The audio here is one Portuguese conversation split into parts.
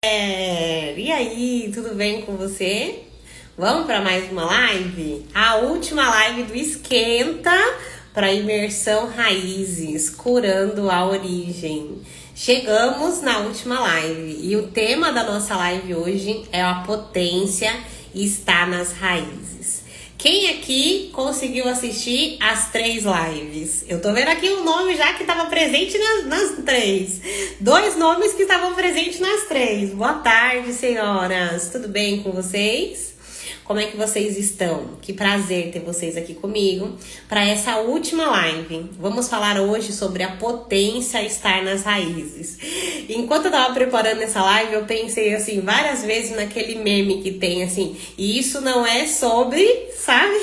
E aí, tudo bem com você? Vamos para mais uma live? A última live do Esquenta para imersão raízes, curando a origem. Chegamos na última live e o tema da nossa live hoje é a potência está nas raízes. Quem aqui conseguiu assistir as 3 lives? Eu tô vendo aqui um nome já que estava presente nas 3. 2 nomes que estavam presentes nas 3. Boa tarde, senhoras. Tudo bem com vocês? Como é que vocês estão? Que prazer ter vocês aqui comigo para essa última live. Vamos falar hoje sobre a potência estar nas raízes. Enquanto eu tava preparando essa live, eu pensei assim várias vezes naquele meme que tem assim, e isso não é sobre, sabe?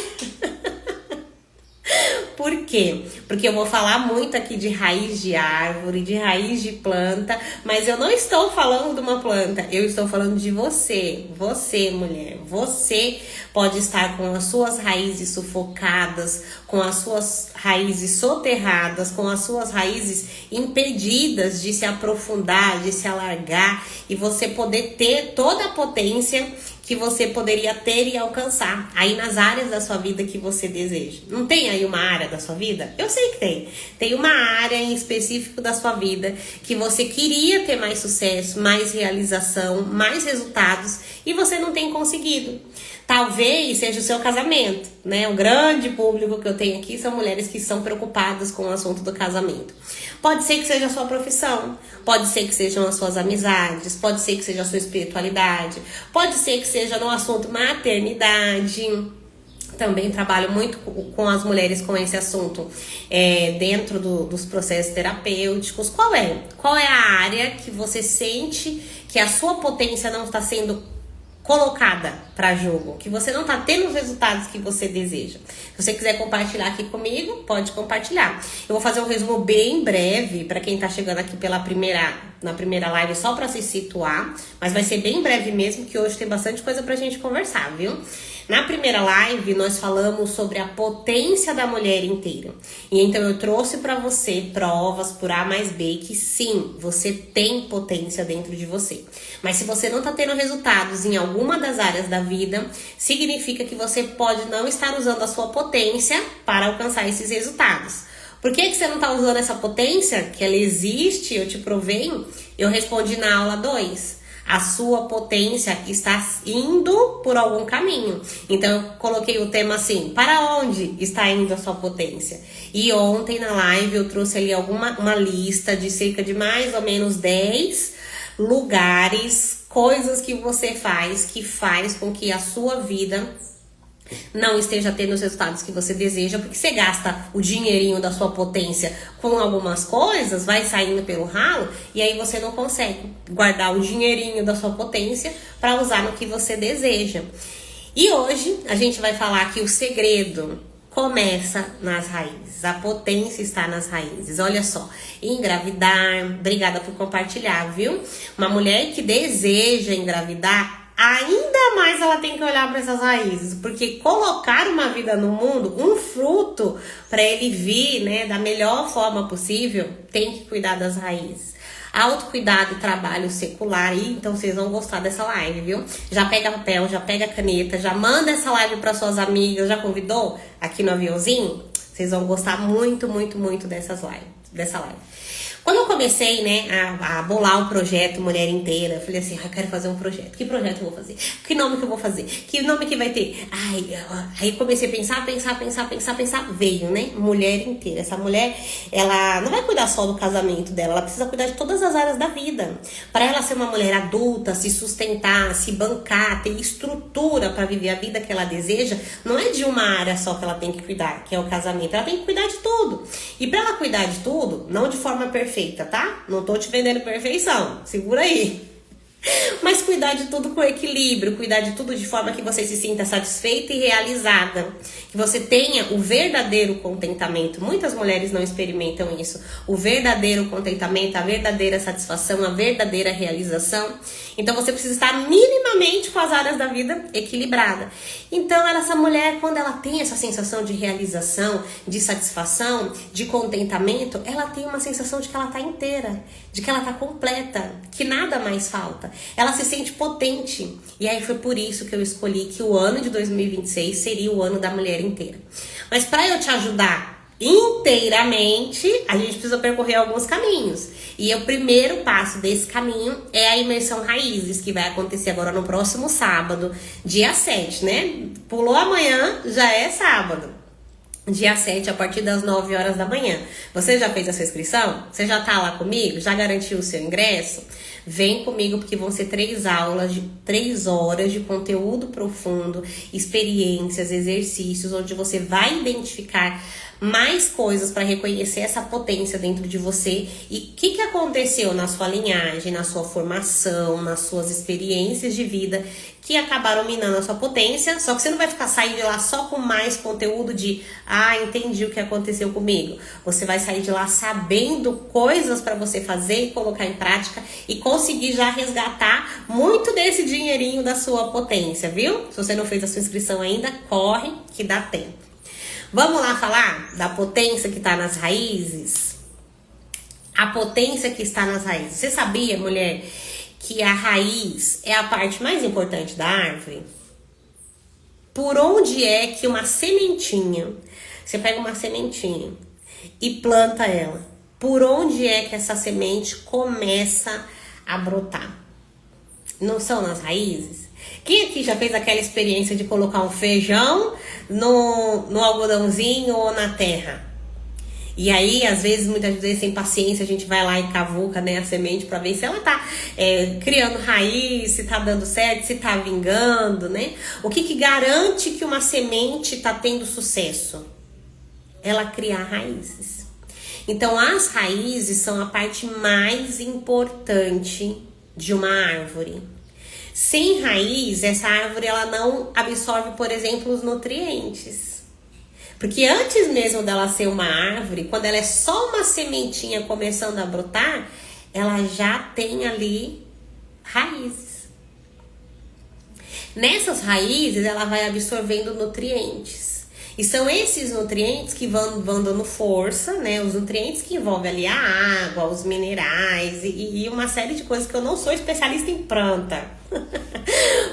Por quê? Porque eu vou falar muito aqui de raiz de árvore, de raiz de planta, mas eu não estou falando de uma planta, eu estou falando de você. Você, mulher, você pode estar com as suas raízes sufocadas, com as suas raízes soterradas, com as suas raízes impedidas de se aprofundar, de se alargar, e você poder ter toda a potência que você poderia ter e alcançar aí nas áreas da sua vida que você deseja. Não tem aí uma área da sua vida? Eu sei que tem. Tem uma área em específico da sua vida que você queria ter mais sucesso, mais realização, mais resultados e você não tem conseguido. Talvez seja o seu casamento, né? O grande público que eu tenho aqui são mulheres que estão preocupadas com o assunto do casamento. Pode ser que seja a sua profissão, pode ser que sejam as suas amizades, pode ser que seja a sua espiritualidade, pode ser que seja no assunto maternidade. Também trabalho muito com as mulheres com esse assunto dentro dos processos terapêuticos. Qual é a área que você sente que a sua potência não está sendo colocada para jogo, que você não tá tendo os resultados que você deseja? Se você quiser compartilhar aqui comigo, pode compartilhar. Eu vou fazer um resumo bem breve para quem tá chegando aqui na primeira live, só para se situar, mas vai ser bem breve mesmo, que hoje tem bastante coisa pra gente conversar, viu? Na primeira live, nós falamos sobre a potência da mulher inteira. E então eu trouxe para você provas por A mais B que sim, você tem potência dentro de você. Mas se você não tá tendo resultados em alguma das áreas da vida, significa que você pode não estar usando a sua potência para alcançar esses resultados. Por que você não está usando essa potência? Que ela existe, eu te provei. Eu respondi na aula 2. A sua potência está indo por algum caminho. Então eu coloquei o tema assim: para onde está indo a sua potência? E ontem na live eu trouxe ali uma lista de cerca de mais ou menos 10 lugares, coisas que você faz, que faz com que a sua vida não esteja tendo os resultados que você deseja, porque você gasta o dinheirinho da sua potência com algumas coisas, vai saindo pelo ralo, e aí você não consegue guardar o dinheirinho da sua potência para usar no que você deseja. E hoje a gente vai falar que o segredo começa nas raízes, a potência está nas raízes. Olha só, engravidar, obrigada por compartilhar, viu? Uma mulher que deseja engravidar, ainda mais ela tem que olhar para essas raízes, porque colocar uma vida no mundo, um fruto, para ele vir, né, da melhor forma possível, tem que cuidar das raízes. Autocuidado e trabalho secular, e então vocês vão gostar dessa live, viu? Já pega papel, já pega caneta, já manda essa live para suas amigas, já convidou aqui no aviãozinho? Vocês vão gostar muito, muito, muito dessa live. Quando eu comecei, né, a bolar o projeto Mulher Inteira, eu falei assim, eu quero fazer um projeto. Que projeto eu vou fazer? Que nome que eu vou fazer? Que nome que vai ter? Aí comecei a pensar, veio, né? Mulher Inteira. Essa mulher, ela não vai cuidar só do casamento dela, ela precisa cuidar de todas as áreas da vida. Para ela ser uma mulher adulta, se sustentar, se bancar, ter estrutura para viver a vida que ela deseja, não é de uma área só que ela tem que cuidar, que é o casamento. Ela tem que cuidar de tudo. E para ela cuidar de tudo, não de forma perfeita, tá? Não tô te vendendo perfeição, segura aí. Mas cuidar de tudo com equilíbrio, cuidar de tudo de forma que você se sinta satisfeita e realizada, que você tenha o verdadeiro contentamento. Muitas mulheres não experimentam isso, o verdadeiro contentamento, a verdadeira satisfação, a verdadeira realização. Então você precisa estar minimamente plenamente com as áreas da vida equilibrada. Então, essa mulher, quando ela tem essa sensação de realização, de satisfação, de contentamento, ela tem uma sensação de que ela tá inteira, de que ela tá completa, que nada mais falta. Ela se sente potente. E aí foi por isso que eu escolhi que o ano de 2026 seria o ano da mulher inteira. Mas para eu te ajudar inteiramente, a gente precisa percorrer alguns caminhos. E o primeiro passo desse caminho é a imersão Raízes, que vai acontecer agora no próximo sábado, dia 7, né? Pulou amanhã, já é sábado. Dia 7, a partir das 9 horas da manhã. Você já fez a sua inscrição? Você já tá lá comigo? Já garantiu o seu ingresso? Vem comigo porque vão ser 3 aulas de 3 horas de conteúdo profundo, experiências, exercícios, onde você vai identificar mais coisas para reconhecer essa potência dentro de você e o que aconteceu na sua linhagem, na sua formação, nas suas experiências de vida que acabaram minando a sua potência. Só que você não vai ficar saindo de lá só com mais conteúdo de entendi o que aconteceu comigo. Você vai sair de lá sabendo coisas para você fazer e colocar em prática e conseguir já resgatar muito desse dinheirinho da sua potência, viu? Se você não fez a sua inscrição ainda, corre que dá tempo. Vamos lá falar da potência que está nas raízes? A potência que está nas raízes. Você sabia, mulher, que a raiz é a parte mais importante da árvore? Por onde é que uma sementinha, você pega uma sementinha e planta ela, por onde é que essa semente começa a brotar? Não são nas raízes? Quem aqui já fez aquela experiência de colocar um feijão no algodãozinho ou na terra? E aí, às vezes, muitas vezes, sem paciência, a gente vai lá e cavuca, né, a semente pra ver se ela tá criando raiz, se tá dando certo, se tá vingando, né? O que garante que uma semente tá tendo sucesso? Ela criar raízes. Então, as raízes são a parte mais importante de uma árvore. Sem raiz, essa árvore ela não absorve, por exemplo, os nutrientes. Porque antes mesmo dela ser uma árvore, quando ela é só uma sementinha começando a brotar, ela já tem ali raízes. Nessas raízes, ela vai absorvendo nutrientes. E são esses nutrientes que vão dando força, né? Os nutrientes que envolvem ali a água, os minerais e uma série de coisas que eu não sou especialista em planta.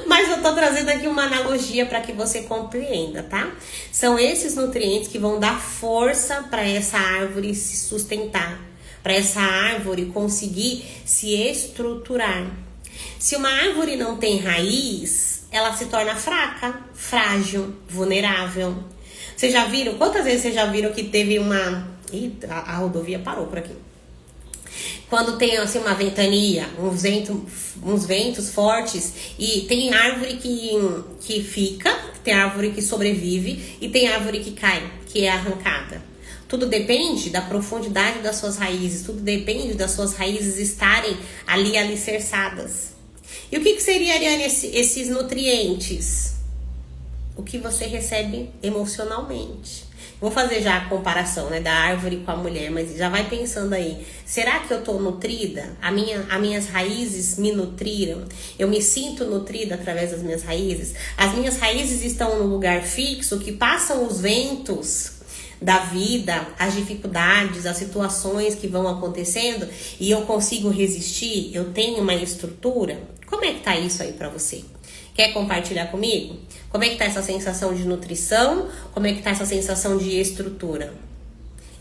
Mas eu tô trazendo aqui uma analogia para que você compreenda, tá? São esses nutrientes que vão dar força para essa árvore se sustentar, para essa árvore conseguir se estruturar. Se uma árvore não tem raiz, ela se torna fraca, frágil, vulnerável. Vocês já viram? Quantas vezes vocês já viram que teve uma... Eita, a rodovia parou por aqui. Quando tem assim uma ventania, uns ventos fortes, e tem árvore que fica, tem árvore que sobrevive e tem árvore que cai, que é arrancada. Tudo depende da profundidade das suas raízes, tudo depende das suas raízes estarem ali alicerçadas. E o que seria esses nutrientes? O que você recebe emocionalmente. Vou fazer já a comparação, né, da árvore com a mulher, mas já vai pensando aí. Será que eu tô nutrida? As minhas raízes me nutriram? Eu me sinto nutrida através das minhas raízes? As minhas raízes estão num lugar fixo que passam os ventos da vida, as dificuldades, as situações que vão acontecendo e eu consigo resistir? Eu tenho uma estrutura? Como é que tá isso aí pra você? Quer compartilhar comigo? Como é que tá essa sensação de nutrição? Como é que tá essa sensação de estrutura?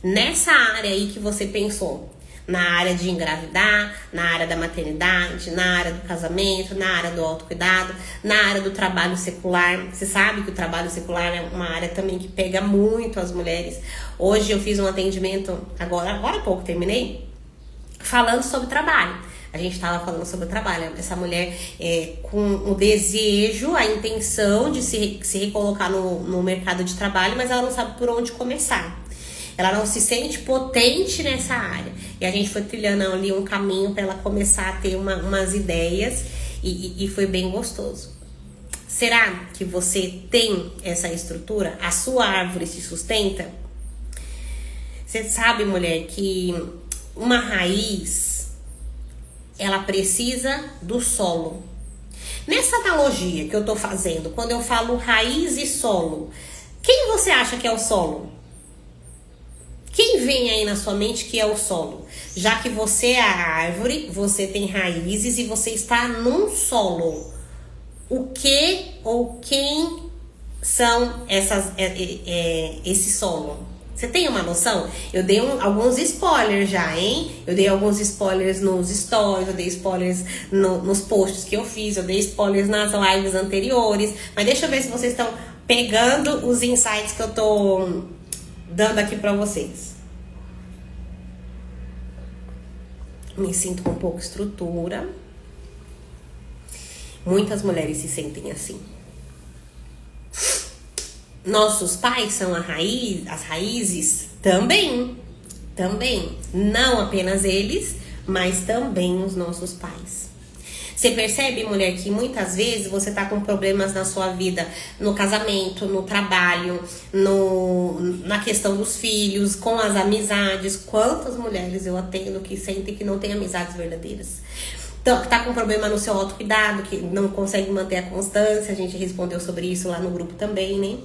Nessa área aí que você pensou, na área de engravidar, na área da maternidade, na área do casamento, na área do autocuidado, na área do trabalho secular. Você sabe que o trabalho secular é uma área também que pega muito as mulheres. Hoje eu fiz um atendimento, agora há pouco terminei, falando sobre trabalho. A gente estava falando sobre o trabalho. Essa mulher com o desejo, a intenção de se recolocar no mercado de trabalho, mas ela não sabe por onde começar. Ela não se sente potente nessa área. E a gente foi trilhando ali um caminho para ela começar a ter umas ideias e foi bem gostoso. Será que você tem essa estrutura? A sua árvore se sustenta? Você sabe, mulher, que uma raiz... ela precisa do solo. Nessa analogia que eu tô fazendo, quando eu falo raiz e solo, quem você acha que é o solo? Quem vem aí na sua mente que é o solo? Já que você é a árvore, você tem raízes e você está num solo. O que ou quem são esse solo? Você tem uma noção? Eu dei alguns spoilers já, hein? Eu dei alguns spoilers nos stories, eu dei spoilers nos posts que eu fiz, eu dei spoilers nas lives anteriores. Mas deixa eu ver se vocês estão pegando os insights que eu tô dando aqui pra vocês. Me sinto com pouca estrutura. Muitas mulheres se sentem assim. Nossos pais são as raízes? Também. Não apenas eles, mas também os nossos pais. Você percebe, mulher, que muitas vezes você tá com problemas na sua vida, no casamento, no trabalho, na questão dos filhos, com as amizades. Quantas mulheres eu atendo que sentem que não têm amizades verdadeiras? Tá com problema no seu autocuidado, que não consegue manter a constância. A gente respondeu sobre isso lá no grupo também, né?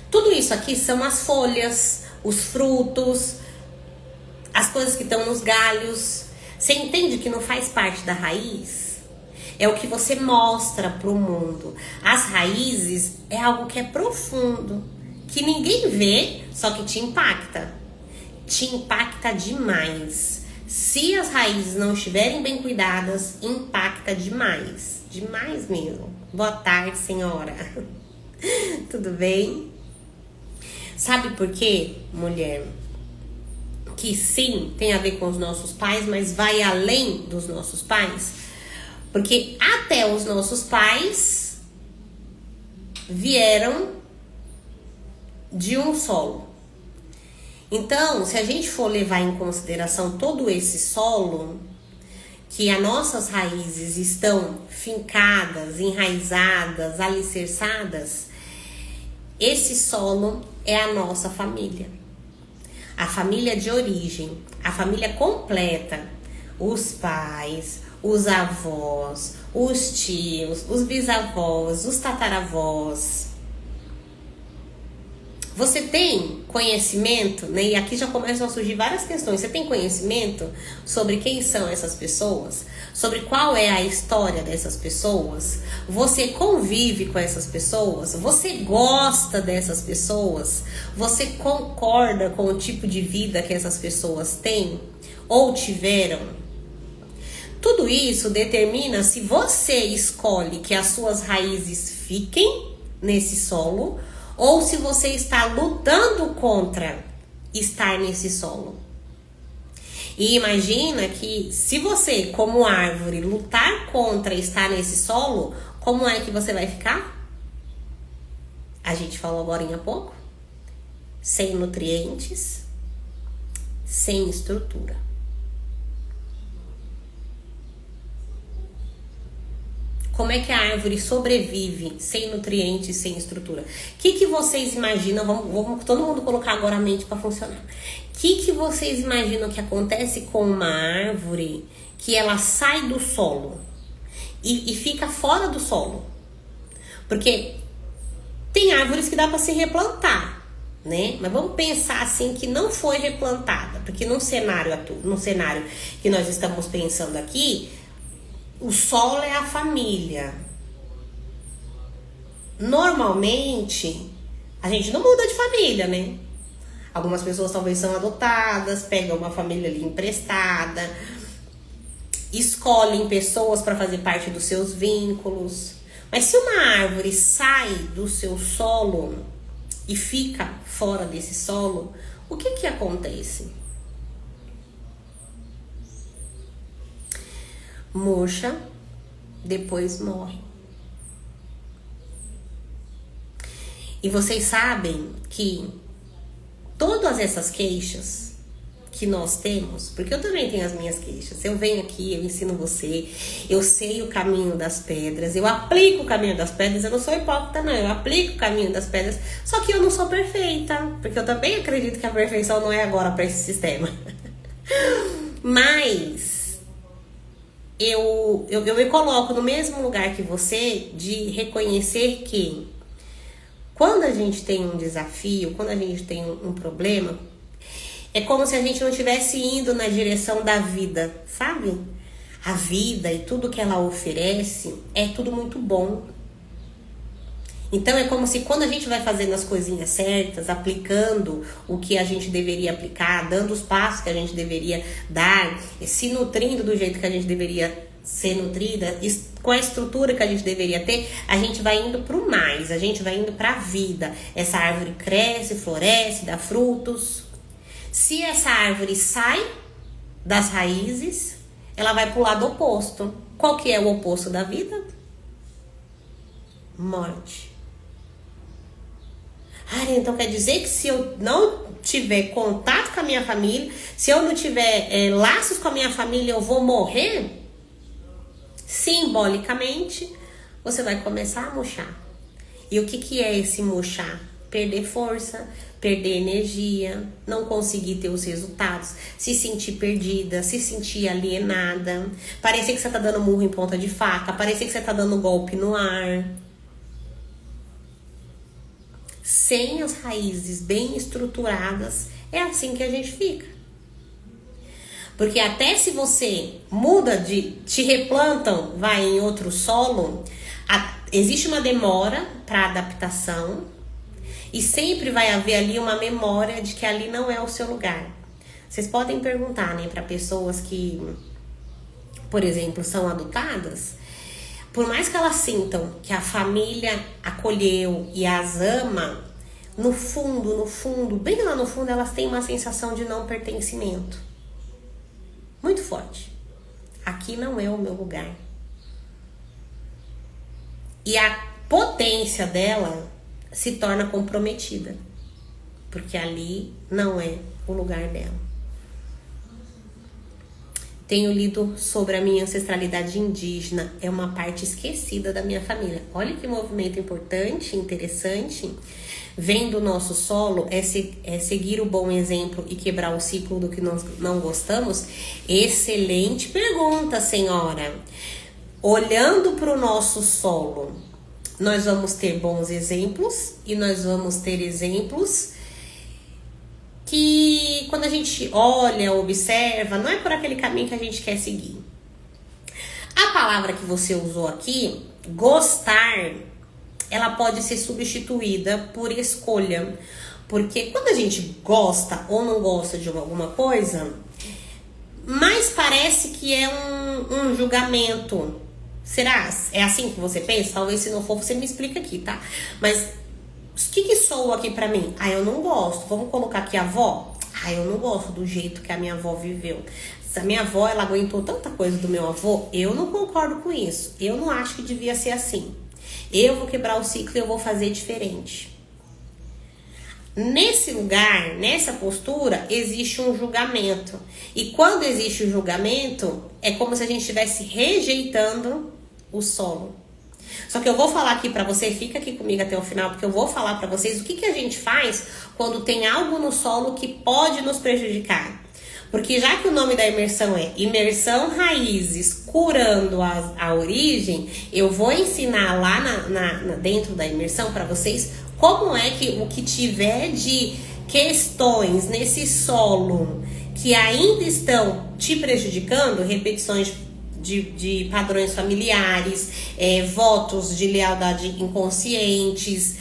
Tudo isso aqui são as folhas, os frutos, as coisas que estão nos galhos. Você entende que não faz parte da raiz? É o que você mostra pro mundo. As raízes é algo que é profundo, que ninguém vê, só que te impacta. Te impacta demais. Se as raízes não estiverem bem cuidadas, impacta demais. Demais mesmo. Boa tarde, senhora. Tudo bem? Sabe por quê, mulher? Que sim, tem a ver com os nossos pais, mas vai além dos nossos pais. Porque até os nossos pais vieram de um solo. Então, se a gente for levar em consideração todo esse solo, que as nossas raízes estão fincadas, enraizadas, alicerçadas, esse solo é a nossa família. A família de origem, a família completa. Os pais, os avós, os tios, os bisavós, os tataravós. Você tem conhecimento, né? E aqui já começam a surgir várias questões. Você tem conhecimento sobre quem são essas pessoas? Sobre qual é a história dessas pessoas? Você convive com essas pessoas? Você gosta dessas pessoas? Você concorda com o tipo de vida que essas pessoas têm ou tiveram? Tudo isso determina se você escolhe que as suas raízes fiquem nesse solo ou se você está lutando contra estar nesse solo. E imagina que se você, como árvore, lutar contra estar nesse solo, como é que você vai ficar? A gente falou agora há pouco. Sem nutrientes, sem estrutura. Como é que a árvore sobrevive sem nutrientes, sem estrutura? O que vocês imaginam? Vamos todo mundo colocar agora a mente para funcionar. O que vocês imaginam que acontece com uma árvore que ela sai do solo e fica fora do solo? Porque tem árvores que dá para se replantar, né? Mas vamos pensar assim que não foi replantada, porque no cenário que nós estamos pensando aqui, o solo é a família. Normalmente, a gente não muda de família, né? Algumas pessoas talvez são adotadas, pegam uma família ali emprestada, escolhem pessoas para fazer parte dos seus vínculos. Mas se uma árvore sai do seu solo e fica fora desse solo, o que acontece? Murcha, depois morre. E vocês sabem que todas essas queixas que nós temos, porque eu também tenho as minhas queixas, eu venho aqui, eu ensino você, eu sei o caminho das pedras, eu aplico o caminho das pedras, eu não sou hipócrita não, eu aplico o caminho das pedras, só que eu não sou perfeita, porque eu também acredito que a perfeição não é agora para esse sistema. Mas eu me coloco no mesmo lugar que você de reconhecer que quando a gente tem um desafio, quando a gente tem um problema, é como se a gente não estivesse indo na direção da vida, sabe? A vida e tudo que ela oferece é tudo muito bom. Então é como se quando a gente vai fazendo as coisinhas certas, aplicando o que a gente deveria aplicar, dando os passos que a gente deveria dar, se nutrindo do jeito que a gente deveria ser nutrida, com a estrutura que a gente deveria ter, a gente vai indo pro mais, a gente vai indo pra vida. Essa árvore cresce, floresce, dá frutos. Se essa árvore sai das raízes, ela vai pro lado oposto. Qual que é o oposto da vida? Morte. Então quer dizer que se eu não tiver contato com a minha família, se eu não tiver laços com a minha família, eu vou morrer? Simbolicamente, você vai começar a murchar. E o que é esse murchar? Perder força, perder energia, não conseguir ter os resultados, se sentir perdida, se sentir alienada, parecer que você tá dando murro em ponta de faca, parecer que você tá dando golpe no ar. Sem as raízes bem estruturadas, é assim que a gente fica. Porque até se você muda te replantam, vai em outro solo, existe uma demora para adaptação e sempre vai haver ali uma memória de que ali não é o seu lugar. Vocês podem perguntar, né, para pessoas que, por exemplo, são adotadas, por mais que elas sintam que a família acolheu e as ama, no fundo, bem lá no fundo, elas têm uma sensação de não pertencimento. Muito forte. Aqui não é o meu lugar. E a potência dela se torna comprometida. Porque ali não é o lugar dela. Tenho lido sobre a minha ancestralidade indígena. É uma parte esquecida da minha família. Olha que movimento importante, interessante. Vem do nosso solo, é seguir o bom exemplo e quebrar o ciclo do que nós não gostamos? Excelente pergunta, senhora. Olhando para o nosso solo, nós vamos ter bons exemplos e nós vamos ter exemplos que quando a gente olha, observa, não é por aquele caminho que a gente quer seguir. A palavra que você usou aqui, gostar, ela pode ser substituída por escolha. Porque quando a gente gosta ou não gosta de alguma coisa, mais parece que é um julgamento. Será? É assim que você pensa? Talvez se não for, você me explica aqui, tá? Mas o que soa aqui pra mim? Eu não gosto. Vamos colocar aqui a avó? Eu não gosto do jeito que a minha avó viveu. Se a minha avó, ela aguentou tanta coisa do meu avô, eu não concordo com isso. Eu não acho que devia ser assim. Eu vou quebrar o ciclo e eu vou fazer diferente. Nesse lugar, nessa postura, existe um julgamento. E quando existe o julgamento, é como se a gente estivesse rejeitando o solo. Só que eu vou falar aqui pra você, fica aqui comigo até o final, porque eu vou falar pra vocês o que a gente faz quando tem algo no solo que pode nos prejudicar. Porque já que o nome da imersão é Imersão Raízes, curando a origem, eu vou ensinar lá dentro da imersão para vocês como é que o que tiver de questões nesse solo que ainda estão te prejudicando, repetições de padrões familiares, votos de lealdade inconscientes,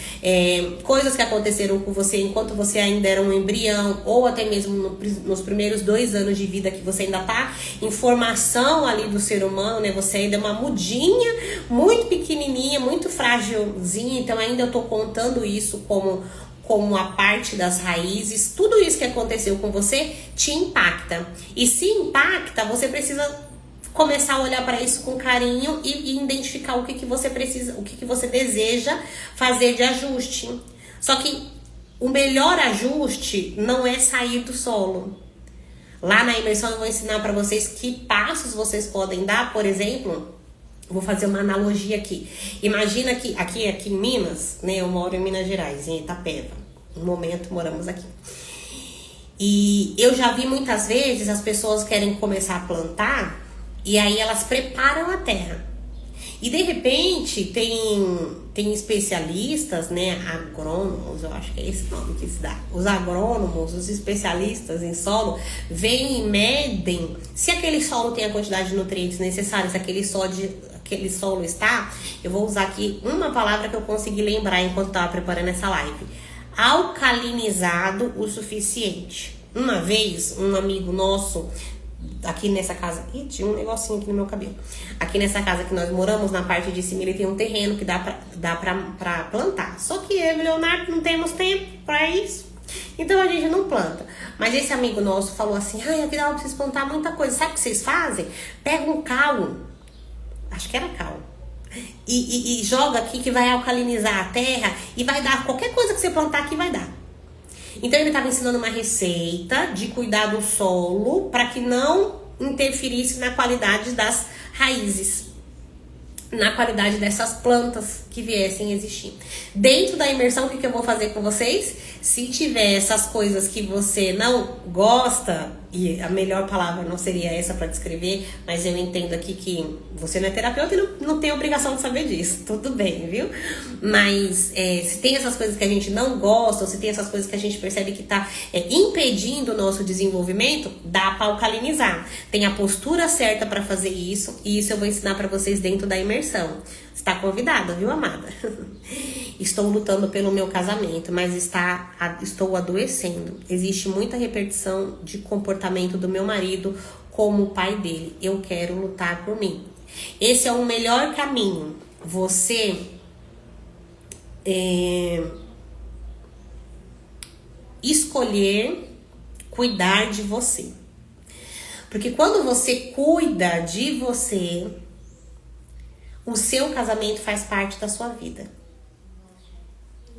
coisas que aconteceram com você enquanto você ainda era um embrião, ou até mesmo nos primeiros 2 anos de vida que você ainda tá em formação ali do ser humano, né? Você ainda é uma mudinha, muito pequenininha, muito frágilzinha, então ainda eu tô contando isso como a parte das raízes. Tudo isso que aconteceu com você te impacta. E se impacta, você precisa começar a olhar para isso com carinho e identificar o que você precisa, o que você deseja fazer de ajuste. Só que o melhor ajuste não é sair do solo. Lá na imersão eu vou ensinar para vocês que passos vocês podem dar. Por exemplo, vou fazer uma analogia aqui. Imagina que aqui em Minas, né? Eu moro em Minas Gerais, em Itapeva. No momento moramos aqui. E eu já vi muitas vezes as pessoas querem começar a plantar E aí elas preparam a terra. E de repente tem especialistas, né, agrônomos, eu acho que é esse nome que se dá. Os agrônomos, os especialistas em solo, vêm e medem se aquele solo tem a quantidade de nutrientes necessários, se aquele solo está. Eu vou usar aqui uma palavra que eu consegui lembrar enquanto estava preparando essa live. Alcalinizado o suficiente. Uma vez, um amigo nosso aqui nessa casa, tinha um negocinho aqui no meu cabelo. Aqui nessa casa que nós moramos, na parte de cima, ele tem um terreno que dá pra plantar. Só que eu e o Leonardo não temos tempo pra isso, então a gente não planta. Mas esse amigo nosso falou assim: aqui dá pra vocês plantar muita coisa. Sabe o que vocês fazem? Pega um cal, acho que era cal, e joga aqui que vai alcalinizar a terra e vai dar qualquer coisa que você plantar aqui, vai dar. Então ele estava ensinando uma receita de cuidar do solo para que não interferisse na qualidade das raízes, na qualidade dessas plantas que viessem a existir. Dentro da imersão, o que eu vou fazer com vocês? Se tiver essas coisas que você não gosta, e a melhor palavra não seria essa para descrever, mas eu entendo aqui que você não é terapeuta e não tem obrigação de saber disso, tudo bem, viu? Mas se tem essas coisas que a gente não gosta, ou se tem essas coisas que a gente percebe que tá impedindo o nosso desenvolvimento, dá para alcalinizar. Tem a postura certa para fazer isso, e isso eu vou ensinar para vocês dentro da imersão. Está convidada, viu, amada? Estou lutando pelo meu casamento, mas estou adoecendo. Existe muita repetição de comportamento do meu marido como o pai dele. Eu quero lutar por mim. Esse é o melhor caminho. Você escolher cuidar de você. Porque quando você cuida de você, o seu casamento faz parte da sua vida.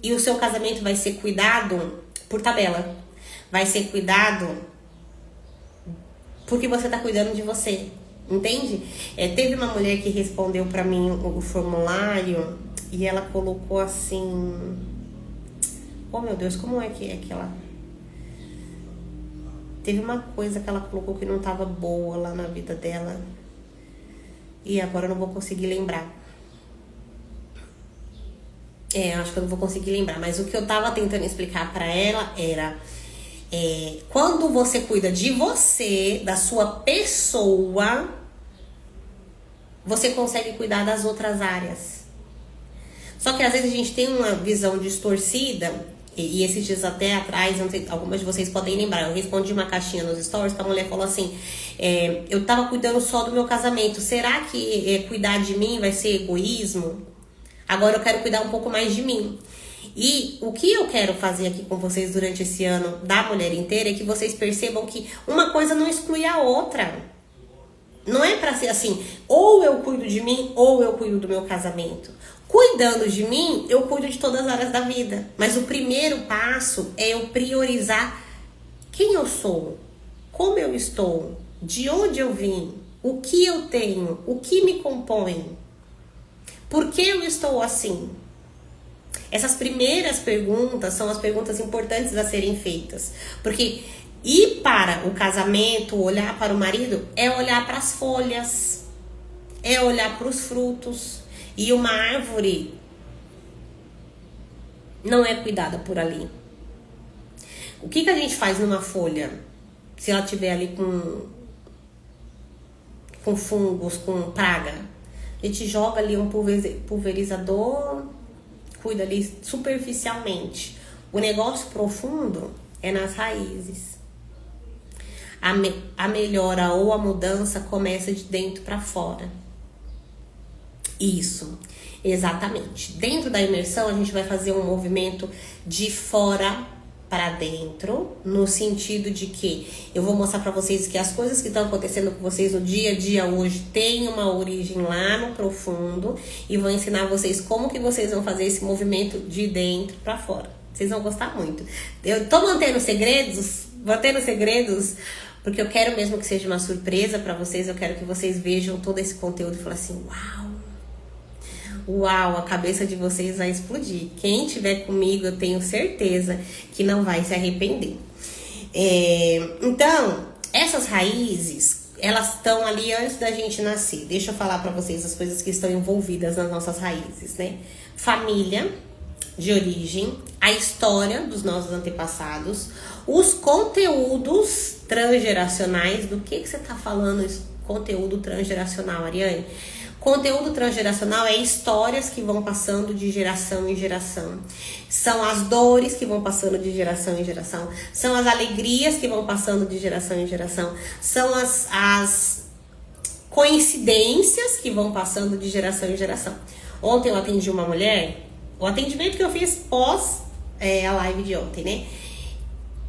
E o seu casamento vai ser cuidado por tabela. Vai ser cuidado porque você tá cuidando de você. Entende? Teve uma mulher que respondeu pra mim o formulário e ela colocou assim... Oh, meu Deus, como é que ela... Teve uma coisa que ela colocou que não tava boa lá na vida dela. E agora eu não vou conseguir lembrar. Acho que eu não vou conseguir lembrar. Mas o que eu tava tentando explicar pra ela era... quando você cuida de você, da sua pessoa, você consegue cuidar das outras áreas. Só que às vezes a gente tem uma visão distorcida. E esses dias até atrás, não sei, algumas de vocês podem lembrar, eu respondi uma caixinha nos stories que a mulher falou assim: eu tava cuidando só do meu casamento, será que cuidar de mim vai ser egoísmo? Agora eu quero cuidar um pouco mais de mim. E o que eu quero fazer aqui com vocês durante esse ano da mulher inteira é que vocês percebam que uma coisa não exclui a outra. Não é pra ser assim, ou eu cuido de mim, ou eu cuido do meu casamento. Cuidando de mim, eu cuido de todas as áreas da vida. Mas o primeiro passo é eu priorizar quem eu sou, como eu estou, de onde eu vim, o que eu tenho, o que me compõe, por que eu estou assim. Essas primeiras perguntas são as perguntas importantes a serem feitas. Porque ir para o casamento, olhar para o marido, é olhar para as folhas, é olhar para os frutos. E uma árvore não é cuidada por ali. O que a gente faz numa folha? Se ela estiver ali com fungos, com praga, a gente joga ali um pulverizador, cuida ali superficialmente. O negócio profundo é nas raízes. A melhora ou a mudança começa de dentro para fora. Isso, exatamente. Dentro da imersão a gente vai fazer um movimento de fora para dentro, no sentido de que eu vou mostrar para vocês que as coisas que estão acontecendo com vocês no dia a dia hoje têm uma origem lá no profundo, e vou ensinar vocês como que vocês vão fazer esse movimento de dentro para fora. Vocês vão gostar muito. Eu tô mantendo segredos, porque eu quero mesmo que seja uma surpresa para vocês. Eu quero que vocês vejam todo esse conteúdo e falem assim: uau, a cabeça de vocês vai explodir. Quem estiver comigo, eu tenho certeza que não vai se arrepender. Então, essas raízes, elas estão ali antes da gente nascer. Deixa eu falar pra vocês as coisas que estão envolvidas nas nossas raízes, né? Família de origem, a história dos nossos antepassados, os conteúdos transgeracionais. Do que você tá falando isso? Conteúdo transgeracional, Ariane? Conteúdo transgeracional é histórias que vão passando de geração em geração. São as dores que vão passando de geração em geração. São as alegrias que vão passando de geração em geração. São as coincidências que vão passando de geração em geração. Ontem eu atendi uma mulher, o atendimento que eu fiz pós a live de ontem, né?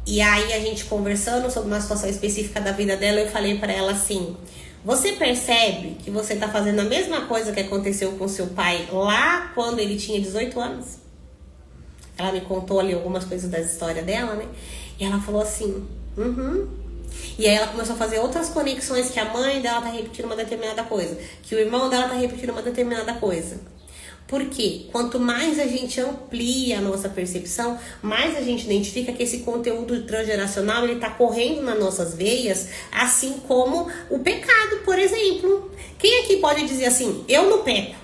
E aí a gente conversando sobre uma situação específica da vida dela, eu falei pra ela assim: você percebe que você tá fazendo a mesma coisa que aconteceu com seu pai lá quando ele tinha 18 anos? Ela me contou ali algumas coisas da história dela, né? E ela falou assim, E aí ela começou a fazer outras conexões, que a mãe dela tá repetindo uma determinada coisa, que o irmão dela tá repetindo uma determinada coisa. Porque quanto mais a gente amplia a nossa percepção, mais a gente identifica que esse conteúdo transgeracional ele tá correndo nas nossas veias, assim como o pecado, por exemplo. Quem aqui pode dizer assim, eu não peco?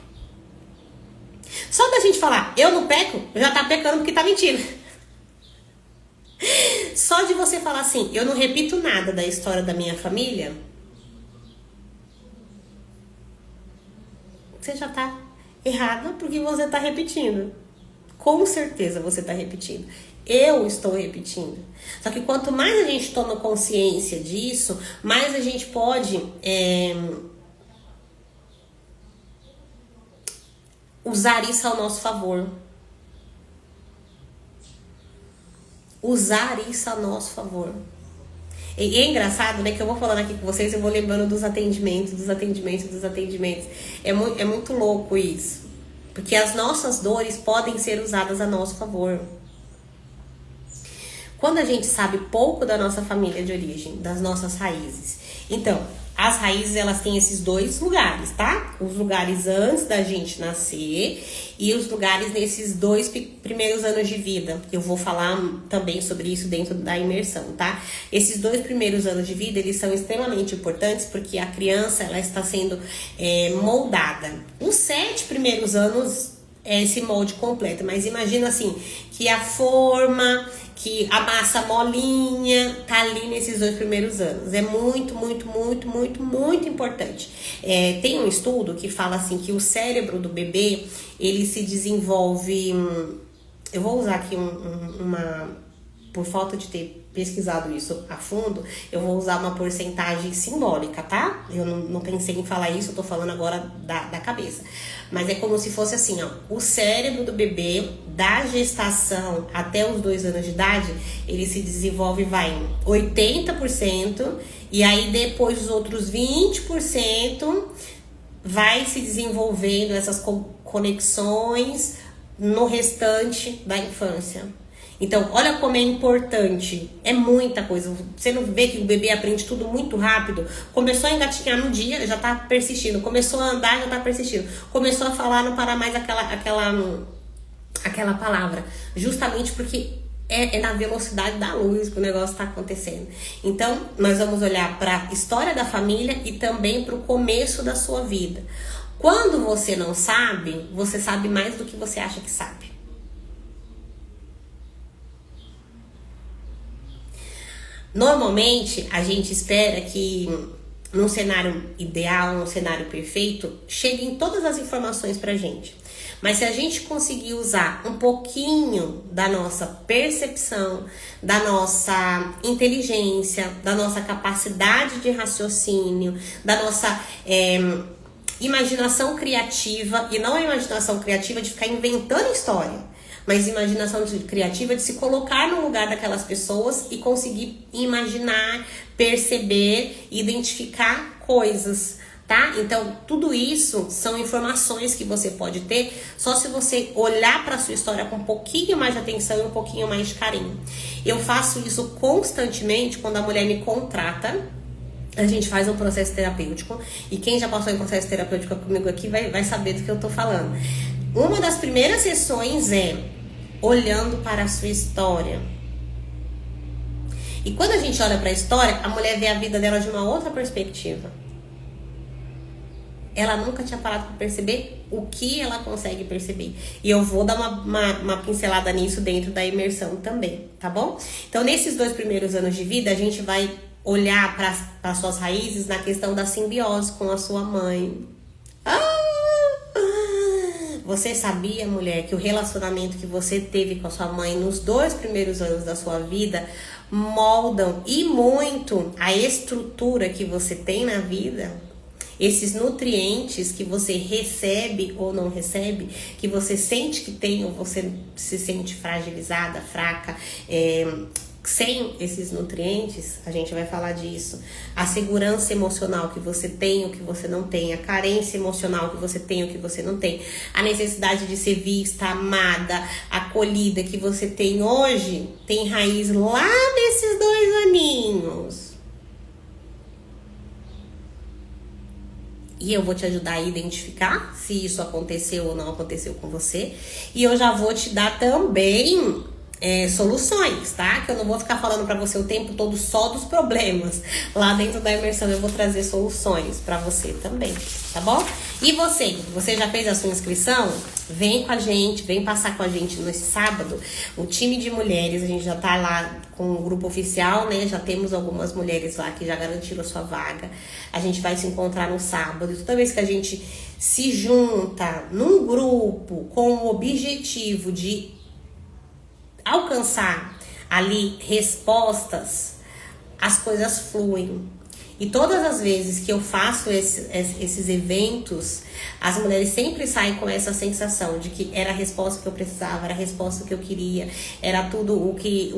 Só da gente falar, eu não peco, já tá pecando porque tá mentindo. Só de você falar assim, eu não repito nada da história da minha família, você já tá errada porque você tá repetindo. Com certeza você tá repetindo. Eu estou repetindo. Só que quanto mais a gente toma consciência disso, mais a gente pode usar isso ao nosso favor. Usar isso a nosso favor. E é engraçado, né, que eu vou falando aqui com vocês, eu vou lembrando dos atendimentos. É muito louco isso. Porque as nossas dores podem ser usadas a nosso favor. Quando a gente sabe pouco da nossa família de origem, das nossas raízes. Então, as raízes, elas têm esses dois lugares, tá? Os lugares antes da gente nascer e os lugares nesses 2 primeiros anos de vida. Eu vou falar também sobre isso dentro da imersão, tá? Esses 2 primeiros anos de vida, eles são extremamente importantes porque a criança, ela está sendo moldada. Os 7 primeiros anos é esse molde completo, mas imagina assim, que a forma, que a massa molinha tá ali nesses 2 primeiros anos. É muito, muito, muito, muito, muito importante. Tem um estudo que fala assim que o cérebro do bebê, ele se desenvolve... Eu vou usar aqui por falta de ter pesquisado isso a fundo, eu vou usar uma porcentagem simbólica, tá? Eu não pensei em falar isso, eu tô falando agora da cabeça. Mas é como se fosse assim, ó, o cérebro do bebê, da gestação até os 2 anos de idade, ele se desenvolve, em 80%, e aí depois os outros 20% vai se desenvolvendo essas conexões no restante da infância. Então, olha como é importante. É muita coisa. Você não vê que o bebê aprende tudo muito rápido? Começou a engatinhar no dia, já tá persistindo. Começou a andar, já tá persistindo. Começou a falar, não para mais aquela palavra. Justamente porque é na velocidade da luz que o negócio tá acontecendo. Então, nós vamos olhar para a história da família e também para o começo da sua vida. Quando você não sabe, você sabe mais do que você acha que sabe. Normalmente, a gente espera que num cenário ideal, num cenário perfeito, cheguem todas as informações pra gente. Mas se a gente conseguir usar um pouquinho da nossa percepção, da nossa inteligência, da nossa capacidade de raciocínio, da nossa imaginação criativa, e não a imaginação criativa de ficar inventando história, mas imaginação criativa de se colocar no lugar daquelas pessoas e conseguir imaginar, perceber, identificar coisas, tá? Então, tudo isso são informações que você pode ter só se você olhar para sua história com um pouquinho mais de atenção e um pouquinho mais de carinho. Eu faço isso constantemente quando a mulher me contrata. A gente faz um processo terapêutico e quem já passou em processo terapêutico comigo aqui vai saber do que eu tô falando. Uma das primeiras sessões é olhando para a sua história. E quando a gente olha para a história, a mulher vê a vida dela de uma outra perspectiva. Ela nunca tinha parado para perceber o que ela consegue perceber. E eu vou dar uma pincelada nisso dentro da imersão também, tá bom? Então, nesses 2 primeiros anos de vida, a gente vai olhar para as suas raízes na questão da simbiose com a sua mãe. Você sabia, mulher, que o relacionamento que você teve com a sua mãe nos 2 primeiros anos da sua vida moldam e muito a estrutura que você tem na vida? Esses nutrientes que você recebe ou não recebe, que você sente que tem ou você se sente fragilizada, fraca, sem esses nutrientes, a gente vai falar disso. A segurança emocional que você tem ou que você não tem, a carência emocional que você tem ou que você não tem, a necessidade de ser vista, amada, acolhida que você tem hoje, tem raiz lá nesses 2 aninhos. E eu vou te ajudar a identificar se isso aconteceu ou não aconteceu com você. E eu já vou te dar também soluções, tá? Que eu não vou ficar falando pra você o tempo todo só dos problemas. Lá dentro da imersão eu vou trazer soluções pra você também, tá bom? E você já fez a sua inscrição? Vem com a gente, vem passar com a gente nesse sábado. O time de mulheres, a gente já tá lá com o grupo oficial, né? Já temos algumas mulheres lá que já garantiram a sua vaga. A gente vai se encontrar no sábado. E toda vez que a gente se junta num grupo com o objetivo de alcançar ali respostas, as coisas fluem. E todas as vezes que eu faço esses eventos, as mulheres sempre saem com essa sensação de que era a resposta que eu precisava, era a resposta que eu queria, era tudo o que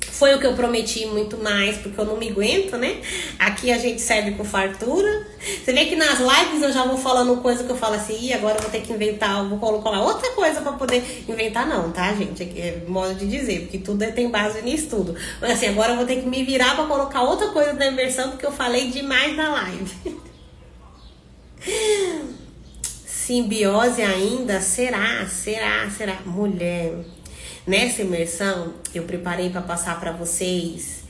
foi o que eu prometi, muito mais, porque eu não me aguento, né? Aqui a gente serve com fartura. Você vê que nas lives eu já vou falando coisa que eu falo assim, agora eu vou ter que inventar, eu vou colocar outra coisa pra poder inventar, não, tá, gente? É modo de dizer, porque tudo tem base nisso tudo. Mas assim, agora eu vou ter que me virar pra colocar outra coisa na imersão, porque eu falei demais na live. Simbiose ainda? Será? Mulher, nessa imersão eu preparei para passar para vocês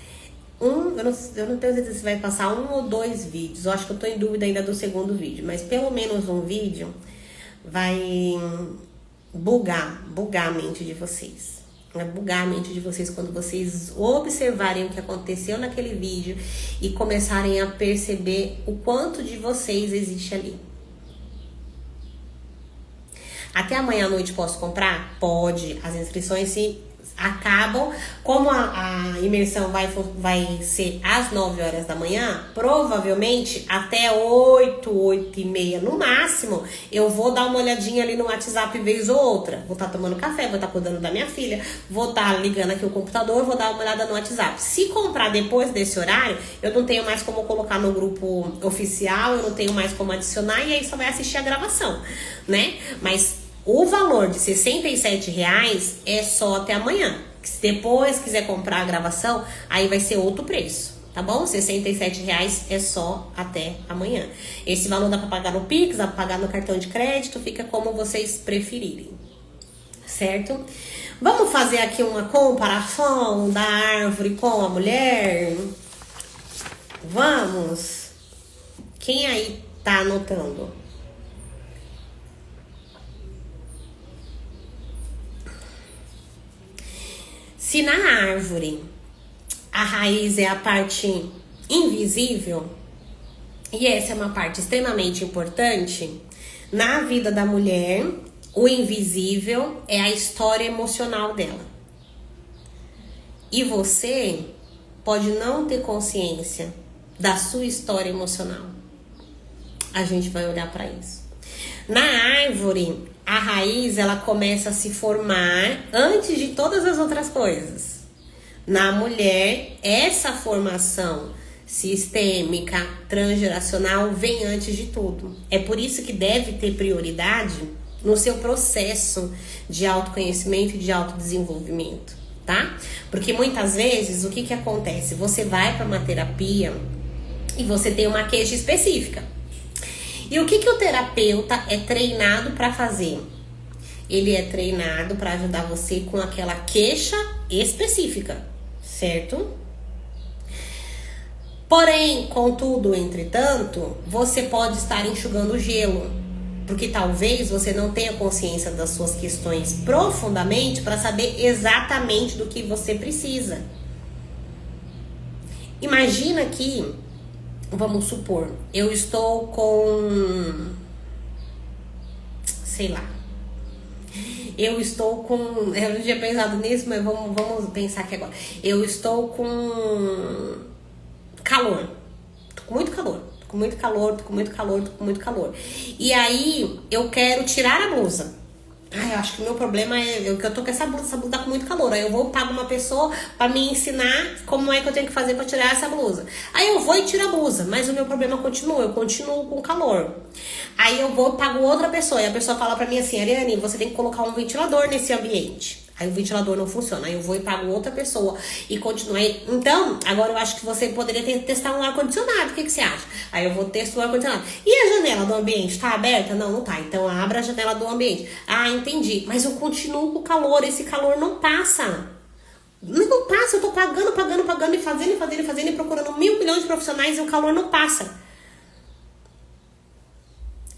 eu não tenho certeza se vai passar 1 ou 2 vídeos. Eu acho que eu tô em dúvida ainda do segundo vídeo, mas pelo menos um vídeo vai bugar a mente de vocês. Vai bugar a mente de vocês quando vocês observarem o que aconteceu naquele vídeo e começarem a perceber o quanto de vocês existe ali. Até amanhã à noite posso comprar? Pode. As inscrições se acabam. Como a imersão vai ser às 9 horas da manhã, provavelmente até 8h30 no máximo, eu vou dar uma olhadinha ali no WhatsApp vez ou outra. Vou estar tomando café, vou estar cuidando da minha filha, vou estar ligando aqui o computador, vou dar uma olhada no WhatsApp. Se comprar depois desse horário, eu não tenho mais como colocar no grupo oficial, eu não tenho mais como adicionar, e aí só vai assistir a gravação, né? Mas o valor de R$67 é só até amanhã. Se depois quiser comprar a gravação, aí vai ser outro preço, tá bom? R$67 é só até amanhã. Esse valor dá pra pagar no Pix, dá pra pagar no cartão de crédito, fica como vocês preferirem, certo? Vamos fazer aqui uma comparação da árvore com a mulher? Vamos? Quem aí tá anotando? Se na árvore a raiz é a parte invisível, e essa é uma parte extremamente importante, na vida da mulher, o invisível é a história emocional dela. E você pode não ter consciência da sua história emocional. A gente vai olhar para isso. Na árvore, a raiz, ela começa a se formar antes de todas as outras coisas. Na mulher, essa formação sistêmica, transgeracional, vem antes de tudo. É por isso que deve ter prioridade no seu processo de autoconhecimento e de autodesenvolvimento, tá? Porque muitas vezes, o que acontece? Você vai para uma terapia e você tem uma queixa específica. E o que o terapeuta é treinado para fazer? Ele é treinado para ajudar você com aquela queixa específica, certo? Porém, contudo, entretanto, você pode estar enxugando gelo, porque talvez você não tenha consciência das suas questões profundamente para saber exatamente do que você precisa. Imagina que, vamos supor, eu estou com, sei lá, eu não tinha pensado nisso, mas vamos pensar aqui agora. Eu estou com calor, tô com muito calor, tô com muito calor. E aí eu quero tirar a blusa. Ai, eu acho que o meu problema é que eu tô com essa blusa tá com muito calor. Aí eu vou pago uma pessoa pra me ensinar como é que eu tenho que fazer pra tirar essa blusa. Aí eu vou e tiro a blusa, mas o meu problema continua, eu continuo com calor. Aí eu vou pago outra pessoa e a pessoa fala pra mim assim: Ariane, você tem que colocar um ventilador nesse ambiente. Aí o ventilador não funciona, aí eu vou e pago outra pessoa e continuei. Então, agora eu acho que você poderia testar um ar-condicionado, o que você acha? Aí eu vou testar o ar-condicionado. E a janela do ambiente, tá aberta? Não, não tá. Então abra a janela do ambiente. Ah, entendi. Mas eu continuo com o calor, esse calor não passa. Não passa, eu tô pagando e fazendo e procurando 1.000 milhões de profissionais e o calor não passa.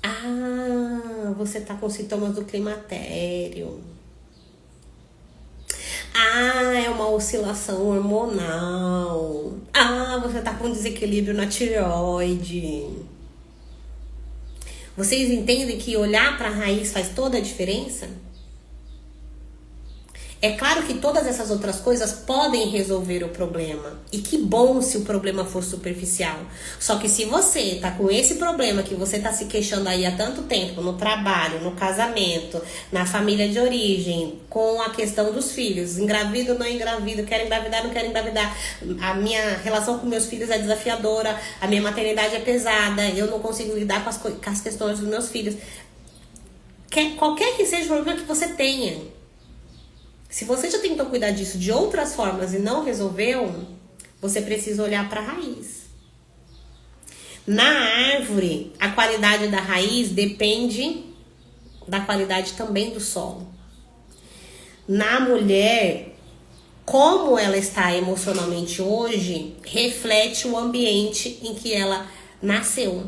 Ah, você tá com sintomas do climatério. Ah, é uma oscilação hormonal. Ah, você tá com desequilíbrio na tireoide. Vocês entendem que olhar para a raiz faz toda a diferença? É claro que todas essas outras coisas podem resolver o problema. E que bom se o problema for superficial. Só que se você tá com esse problema que você tá se queixando aí há tanto tempo, no trabalho, no casamento, na família de origem, com a questão dos filhos, engravido, não engravido, quero engravidar, não quero engravidar, a minha relação com meus filhos é desafiadora, a minha maternidade é pesada, eu não consigo lidar com as questões dos meus filhos. Qualquer que seja o problema que você tenha, se você já tentou cuidar disso de outras formas e não resolveu, você precisa olhar para a raiz. Na árvore, a qualidade da raiz depende da qualidade também do solo. Na mulher, como ela está emocionalmente hoje, reflete o ambiente em que ela nasceu.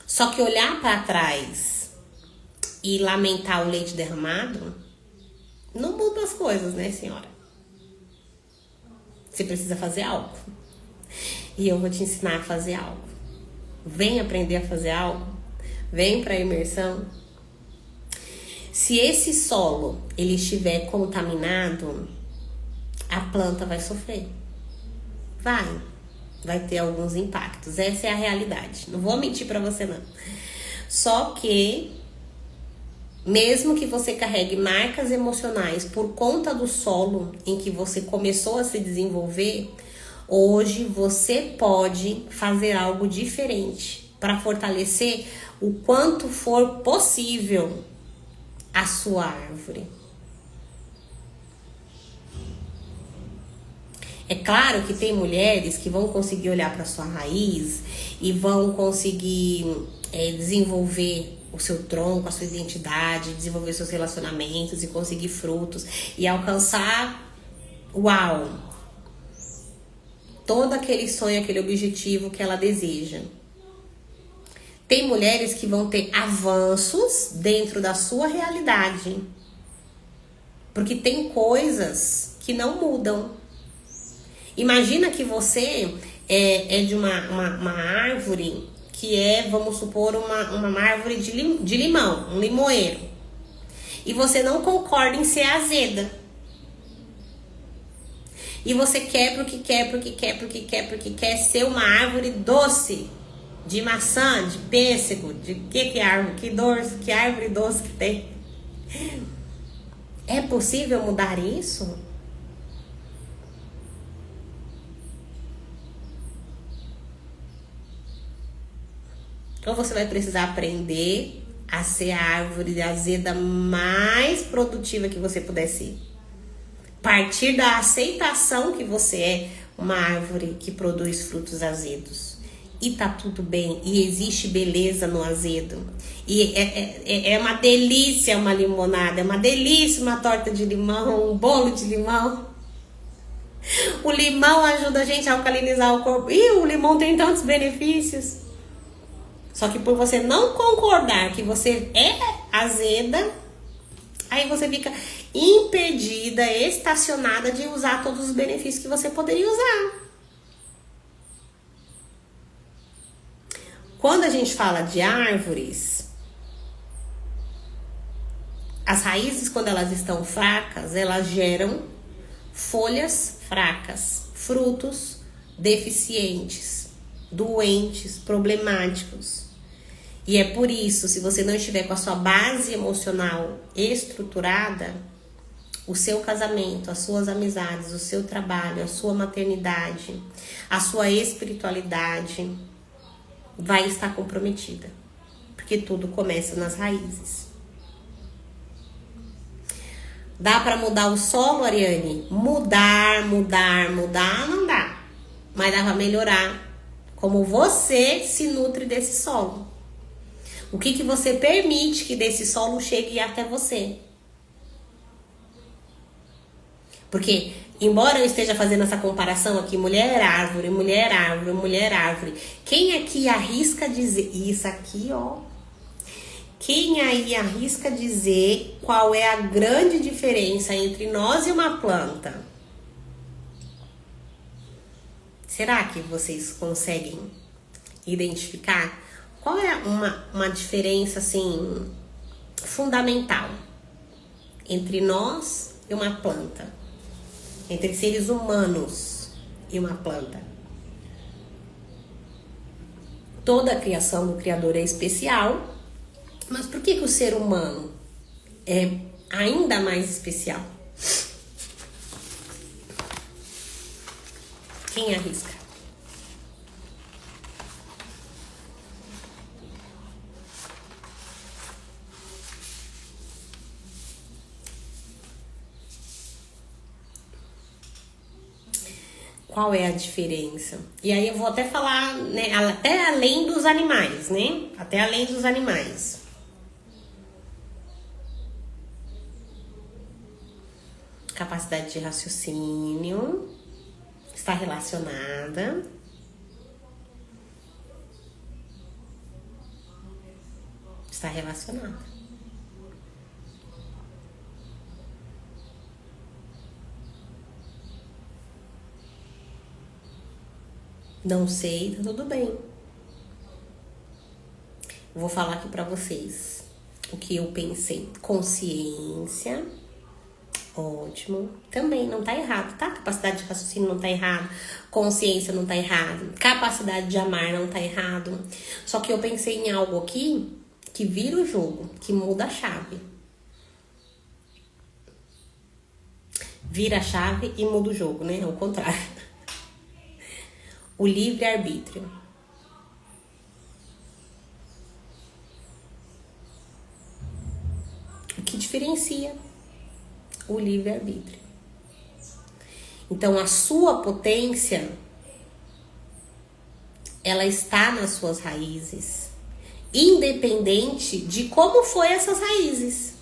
Só que olhar para trás e lamentar o leite derramado não muda as coisas, né, senhora? Você precisa fazer algo. E eu vou te ensinar a fazer algo. Vem aprender a fazer algo. Vem para a imersão. Se esse solo ele estiver contaminado, a planta vai sofrer. Vai ter alguns impactos. Essa é a realidade. Não vou mentir para você, não. Só que, mesmo que você carregue marcas emocionais por conta do solo em que você começou a se desenvolver, hoje você pode fazer algo diferente para fortalecer o quanto for possível a sua árvore. É claro que tem mulheres que vão conseguir olhar para sua raiz e vão conseguir desenvolver o seu tronco, a sua identidade, desenvolver seus relacionamentos e conseguir frutos e alcançar, todo aquele sonho, aquele objetivo que ela deseja. Tem mulheres que vão ter avanços dentro da sua realidade, porque tem coisas que não mudam. Imagina que você é de uma árvore que é, vamos supor, uma árvore de limão, um limoeiro. E você não concorda em ser azeda. E você quer porque quer ser uma árvore doce, de maçã, de pêssego, de que árvore doce que tem. É possível mudar isso? Então você vai precisar aprender a ser a árvore azeda mais produtiva que você puder ser. Partir da aceitação que você é uma árvore que produz frutos azedos. E tá tudo bem. E existe beleza no azedo. E é uma delícia uma limonada. É uma delícia uma torta de limão, um bolo de limão. O limão ajuda a gente a alcalinizar o corpo. E o limão tem tantos benefícios. Só que por você não concordar que você é azeda, aí você fica impedida, estacionada de usar todos os benefícios que você poderia usar. Quando a gente fala de árvores, as raízes, quando elas estão fracas, elas geram folhas fracas, frutos deficientes, doentes, problemáticos. E é por isso, se você não estiver com a sua base emocional estruturada, o seu casamento, as suas amizades, o seu trabalho, a sua maternidade, a sua espiritualidade vai estar comprometida. Porque tudo começa nas raízes. Dá para mudar o solo, Ariane? Mudar, não dá. Mas dá para melhorar como você se nutre desse solo. O que você permite que desse solo chegue até você. Porque, embora eu esteja fazendo essa comparação aqui, mulher árvore, mulher árvore, mulher árvore, quem aqui arrisca dizer, isso aqui, ó, quem aí arrisca dizer qual é a grande diferença entre nós e uma planta? Será que vocês conseguem identificar qual é uma diferença, assim, fundamental entre nós e uma planta? Entre seres humanos e uma planta? Toda a criação do Criador é especial, mas por que o ser humano é ainda mais especial? Quem arrisca? Qual é a diferença? E aí eu vou até falar, né, até além dos animais, né? Até além dos animais. Capacidade de raciocínio está relacionada. Está relacionada. Não sei, tá tudo bem. Vou falar aqui pra vocês o que eu pensei. Consciência, ótimo. Também não tá errado, tá? Capacidade de raciocínio não tá errado. Consciência não tá errado. Capacidade de amar não tá errado. Só que eu pensei em algo aqui que vira o jogo, que muda a chave. Vira a chave e muda o jogo, né? Ao contrário. O livre-arbítrio. O que diferencia o livre-arbítrio? Então, a sua potência, ela está nas suas raízes, independente de como foi essas raízes.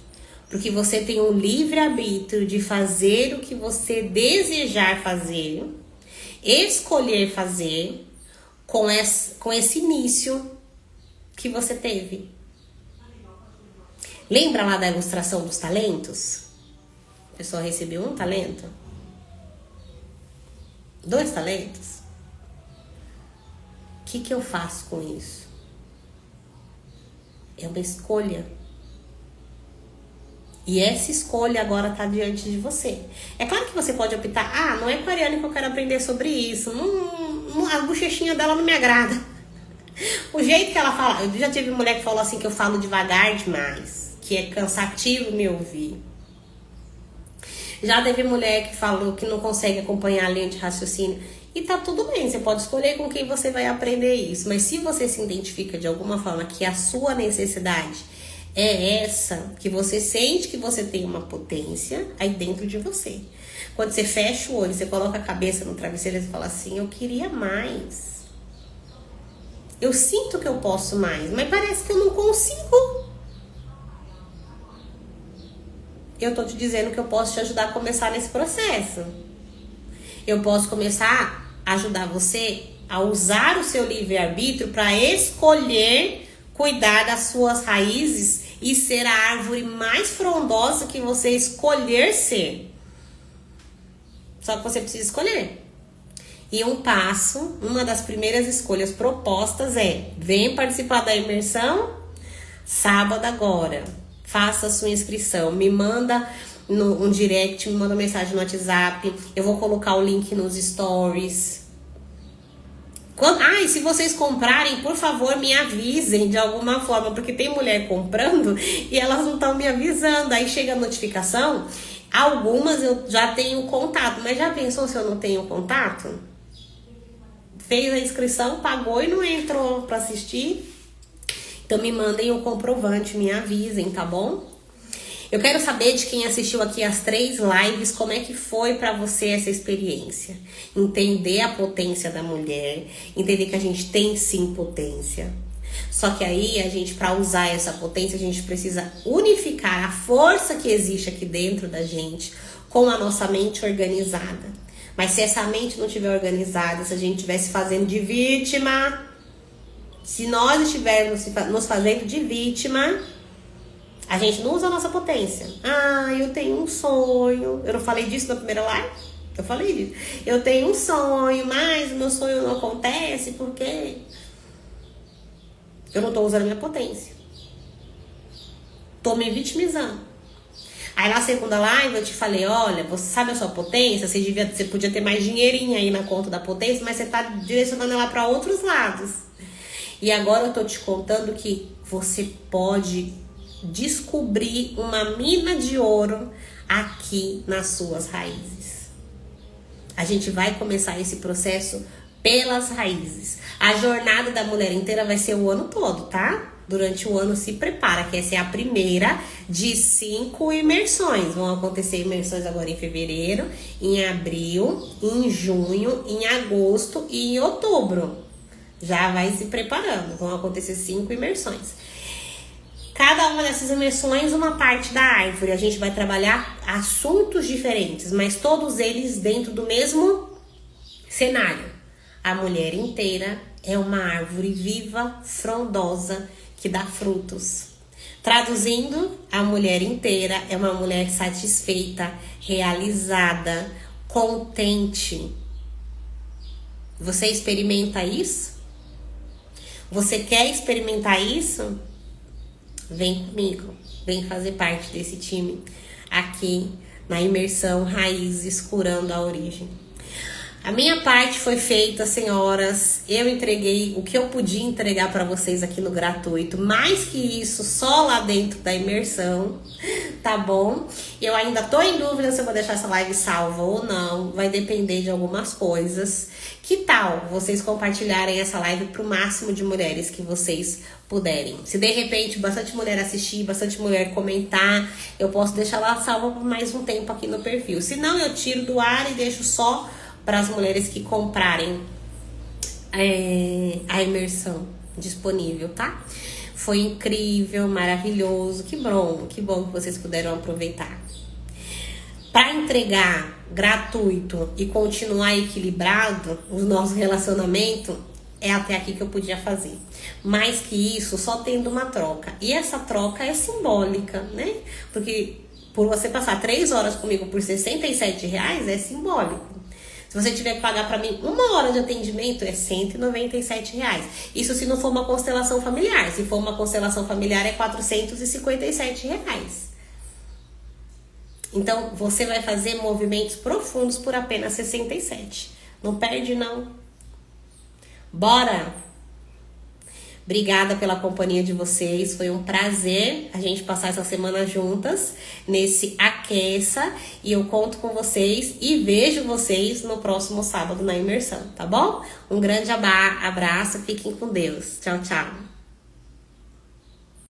Porque você tem um livre-arbítrio de fazer o que você desejar fazer, escolher fazer com esse início que você teve. Lembra lá da ilustração dos talentos? A pessoa recebeu um talento? 2 talentos? O que eu faço com isso? É uma escolha. E essa escolha agora está diante de você. É claro que você pode optar, não é com a Ariane que eu quero aprender sobre isso. A bochechinha dela não me agrada. O jeito que ela fala, eu já tive mulher que falou assim que eu falo devagar demais, que é cansativo me ouvir. Já teve mulher que falou que não consegue acompanhar a linha de raciocínio. E tá tudo bem, você pode escolher com quem você vai aprender isso. Mas se você se identifica de alguma forma que a sua necessidade é essa, que você sente que você tem uma potência aí dentro de você. Quando você fecha o olho, você coloca a cabeça no travesseiro e fala assim, eu queria mais. Eu sinto que eu posso mais, mas parece que eu não consigo. Eu tô te dizendo que eu posso te ajudar a começar nesse processo. Eu posso começar a ajudar você a usar o seu livre-arbítrio para escolher cuidar das suas raízes e ser a árvore mais frondosa que você escolher ser. Só que você precisa escolher. E uma das primeiras escolhas propostas é: vem participar da imersão sábado agora. Faça a sua inscrição. Me manda um direct, me manda uma mensagem no WhatsApp. Eu vou colocar o link nos stories. E se vocês comprarem, por favor, me avisem de alguma forma, porque tem mulher comprando e elas não estão me avisando. Aí chega a notificação, algumas eu já tenho contato, mas já pensou se eu não tenho contato? Fez a inscrição, pagou e não entrou para assistir? Então me mandem o comprovante, me avisem, tá bom? Eu quero saber de quem assistiu aqui as 3 lives, como é que foi pra você essa experiência. Entender a potência da mulher, entender que a gente tem sim potência. Só que aí, pra usar essa potência, a gente precisa unificar a força que existe aqui dentro da gente com a nossa mente organizada. Mas se essa mente não estiver organizada, se a gente estivesse fazendo de vítima, se nós estivermos nos fazendo de vítima, a gente não usa a nossa potência. Eu tenho um sonho. Eu não falei disso na primeira live? Eu falei disso. Eu tenho um sonho, mas o meu sonho não acontece porque eu não tô usando a minha potência. Tô me vitimizando. Aí na segunda live eu te falei: olha, você sabe a sua potência? Você podia ter mais dinheirinho aí na conta da potência, mas você tá direcionando ela para outros lados. E agora eu tô te contando que você pode descobrir uma mina de ouro aqui nas suas raízes. A gente vai começar esse processo pelas raízes. A jornada da mulher inteira vai ser o ano todo, tá? Durante o ano se prepara, que essa é a primeira de 5 imersões. Vão acontecer imersões agora em fevereiro, em abril, em junho, em agosto e em outubro. Já vai se preparando. Vão acontecer 5 imersões. Cada uma dessas imersões, uma parte da árvore. A gente vai trabalhar assuntos diferentes, mas todos eles dentro do mesmo cenário. A mulher inteira é uma árvore viva, frondosa, que dá frutos. Traduzindo, a mulher inteira é uma mulher satisfeita, realizada, contente. Você experimenta isso? Você quer experimentar isso? Vem comigo, vem fazer parte desse time aqui na imersão Raízes Curando a Origem. A minha parte foi feita, senhoras. Eu entreguei o que eu podia entregar para vocês aqui no gratuito. Mais que isso, só lá dentro da imersão, tá bom? Eu ainda tô em dúvida se eu vou deixar essa live salva ou não. Vai depender de algumas coisas. Que tal vocês compartilharem essa live pro máximo de mulheres que vocês puderem? Se de repente bastante mulher assistir, bastante mulher comentar, eu posso deixar ela salva por mais um tempo aqui no perfil. Se não, eu tiro do ar e deixo só para as mulheres que comprarem a imersão disponível, tá? Foi incrível, maravilhoso, que bom que vocês puderam aproveitar. Para entregar gratuito e continuar equilibrado o nosso relacionamento, é até aqui que eu podia fazer. Mais que isso, só tendo uma troca. E essa troca é simbólica, né? Porque por você passar 3 horas comigo por R$67, é simbólico. Se você tiver que pagar para mim 1 hora de atendimento, é R$197. Isso se não for uma constelação familiar. Se for uma constelação familiar, é R$457. Então, você vai fazer movimentos profundos por apenas 67. Não perde, não. Bora! Obrigada pela companhia de vocês. Foi um prazer a gente passar essa semana juntas nesse Aqueça. E eu conto com vocês e vejo vocês no próximo sábado na imersão, tá bom? Um grande abraço. Fiquem com Deus. Tchau, tchau.